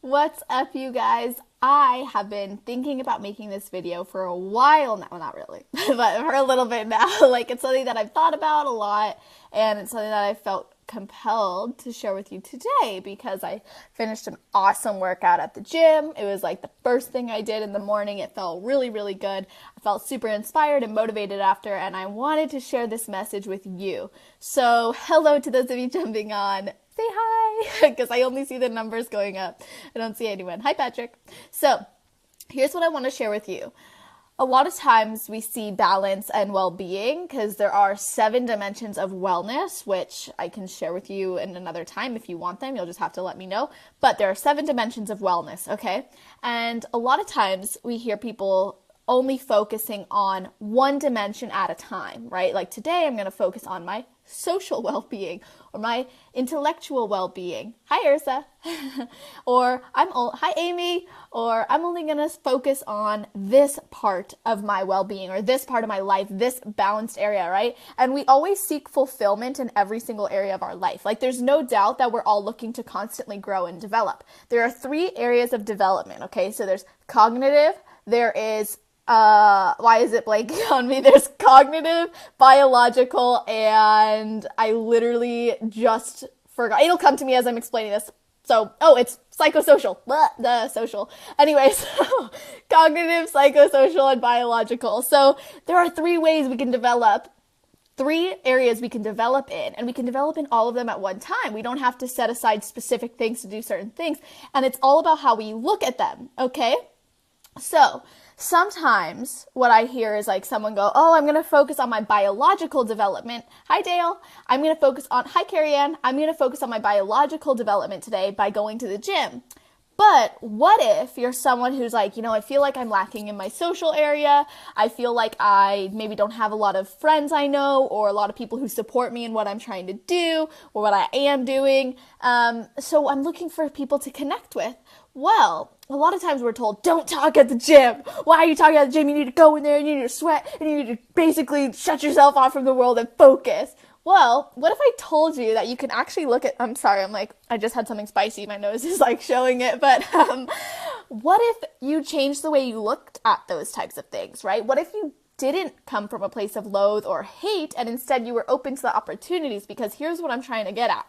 What's up, you guys? I have been thinking about making this video for a while now. Well, not really, but for a little bit now. Like, it's something that I've thought about a lot, and it's something that I felt compelled to share with you today because I finished an awesome workout at the gym. It was like the first thing I did in the morning. It felt really, really good. I felt super inspired and motivated after, and I wanted to share this message with you. So, hello to those of you jumping on. Say hi, because I only see the numbers going up. I don't see anyone. Hi, Patrick. So here's what I want to share with you. A lot of times we see balance and well-being because there are 7 dimensions of wellness, which I can share with you in another time if you want them. You'll just have to let me know. But there are 7 dimensions of wellness, okay? And a lot of times we hear people only focusing on one dimension at a time, right? Like today I'm going to focus on my social well-being or my intellectual well-being. Hi, Ursa. Or hi, Amy. Or I'm only going to focus on this part of my well-being or this part of my life, this balanced area, right? And we always seek fulfillment in every single area of our life. Like there's no doubt that we're all looking to constantly grow and develop. There are 3 areas of development, okay? So there's cognitive, there is why is it blanking on me? There's cognitive, biological, and I literally just forgot. It'll come to me as I'm explaining this. So, it's psychosocial. The social. Anyways, cognitive, psychosocial, and biological. So there are 3 ways we can develop. 3 areas we can develop in, and we can develop in all of them at one time. We don't have to set aside specific things to do certain things, and it's all about how we look at them, okay? So, sometimes what I hear is like someone go, I'm going to focus on my biological development. Hi, Dale. Hi, Carrie Ann. I'm going to focus on my biological development today by going to the gym. But what if you're someone who's like, I feel like I'm lacking in my social area. I feel like I maybe don't have a lot of friends I know or a lot of people who support me in what I'm trying to do or what I am doing. So I'm looking for people to connect with. Well, a lot of times we're told, don't talk at the gym. Why are you talking at the gym? You need to go in there and you need to sweat and you need to basically shut yourself off from the world and focus. Well, what if I told you that you can actually look at, I'm sorry, I just had something spicy. My nose is showing it. But what if you changed the way you looked at those types of things, right? What if you didn't come from a place of loathe or hate and instead you were open to the opportunities? Because here's what I'm trying to get at.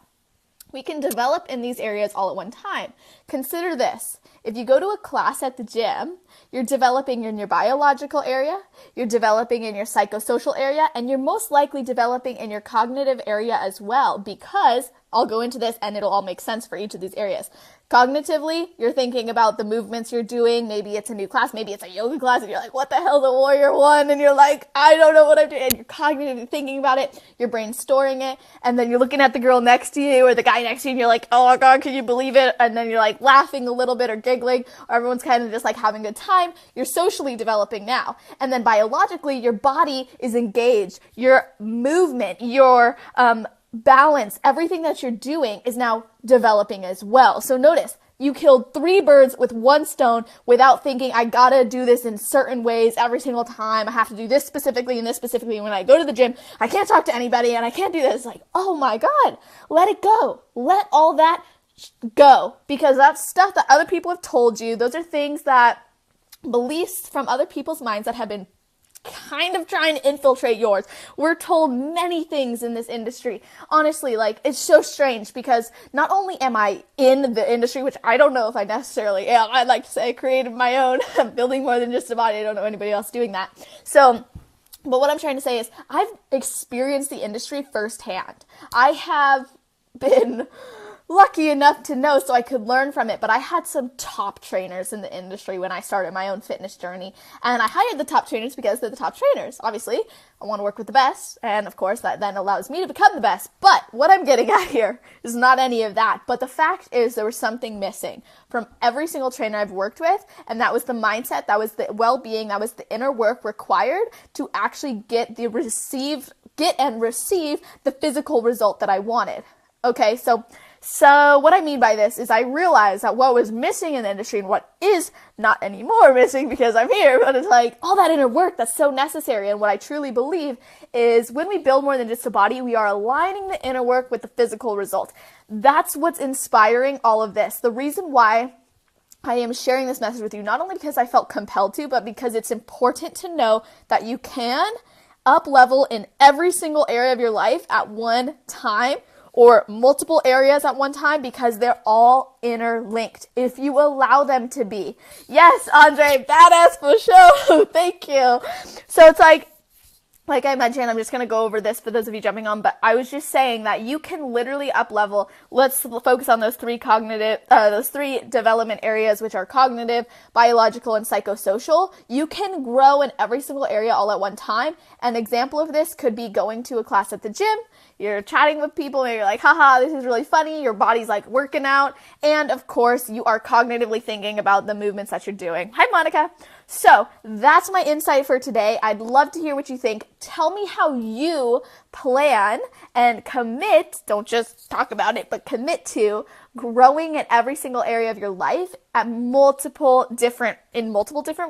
We can develop in these areas all at one time. Consider this. If you go to a class at the gym, you're developing in your biological area, you're developing in your psychosocial area, and you're most likely developing in your cognitive area as well, because I'll go into this and it'll all make sense for each of these areas. Cognitively, you're thinking about the movements you're doing. Maybe it's a new class. Maybe it's a yoga class and you're like, what the hell's a warrior one? And you're like, I don't know what I'm doing. And you're cognitively thinking about it. Your brain's storing it. And then you're looking at the girl next to you or the guy next to you and you're like, oh my God, can you believe it? And then you're like laughing a little bit or giggling, or everyone's kind of just like having a good time. You're socially developing now. And then biologically, your body is engaged. Your movement, your, balance, everything that you're doing is now developing as well. So notice, you killed 3 birds with 1 stone without thinking, I gotta do this in certain ways every single time. I have to do this specifically and this specifically. When I go to the gym, I can't talk to anybody and I can't do this. Like, oh my God, let it go. Let all that go, because that's stuff that other people have told you. Those are things that beliefs from other people's minds that have been kind of trying to infiltrate yours. We're told many things in this industry. Honestly, it's so strange because not only am I in the industry, which I don't know if I necessarily am, I'd like to say I created my own. I'm building more than just a body. I don't know anybody else doing that. So, but what I'm trying to say is I've experienced the industry firsthand. I have been lucky enough to know so I could learn from it, but I had some top trainers in the industry when I started my own fitness journey, and I hired the top trainers because they're the top trainers. Obviously, I want to work with the best, and of course that then allows me to become the best, but what I'm getting at here is not any of that, but the fact is there was something missing from every single trainer I've worked with, and that was the mindset, that was the well-being, that was the inner work required to actually get and receive the physical result that I wanted. Okay, so what I mean by this is I realized that what was missing in the industry and what is not anymore missing because I'm here, but it's like all that inner work that's so necessary. And what I truly believe is when we build more than just a body, we are aligning the inner work with the physical result. That's what's inspiring all of this. The reason why I am sharing this message with you not only because I felt compelled to, but because it's important to know that you can up level in every single area of your life at one time, or multiple areas at one time, because they're all interlinked if you allow them to be. Yes, Andre, badass for sure. Thank you. So it's like I mentioned, I'm just going to go over this for those of you jumping on, but I was just saying that you can literally up level. Let's focus on those three development areas, which are cognitive, biological, and psychosocial. You can grow in every single area all at one time. An example of this could be going to a class at the gym. You're chatting with people and you're like, haha, this is really funny. Your body's like working out. And of course, you are cognitively thinking about the movements that you're doing. Hi, Monica. So that's my insight for today. I'd love to hear what you think. Tell me how you plan and commit, don't just talk about it, but commit to growing in every single area of your life in multiple different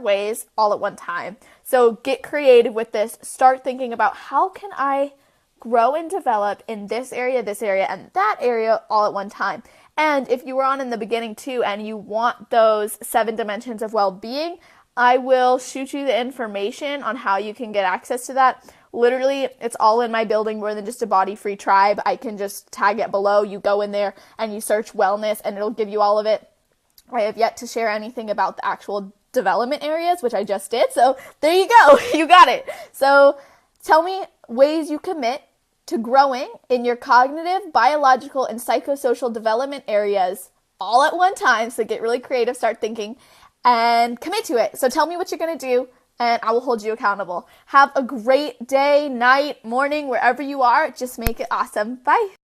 ways all at one time. So get creative with this. Start thinking about how can I grow and develop in this area, and that area all at one time. And if you were on in the beginning too, and you want those 7 dimensions of well-being, I will shoot you the information on how you can get access to that. Literally, it's all in my building More Than Just a Body Free Tribe. I can just tag it below. You go in there and you search wellness and it'll give you all of it. I have yet to share anything about the actual development areas, which I just did. So there you go. You got it. So tell me ways you commit to growing in your cognitive, biological, and psychosocial development areas all at one time. So get really creative, start thinking, and commit to it. So tell me what you're going to do, and I will hold you accountable. Have a great day, night, morning, wherever you are. Just make it awesome. Bye.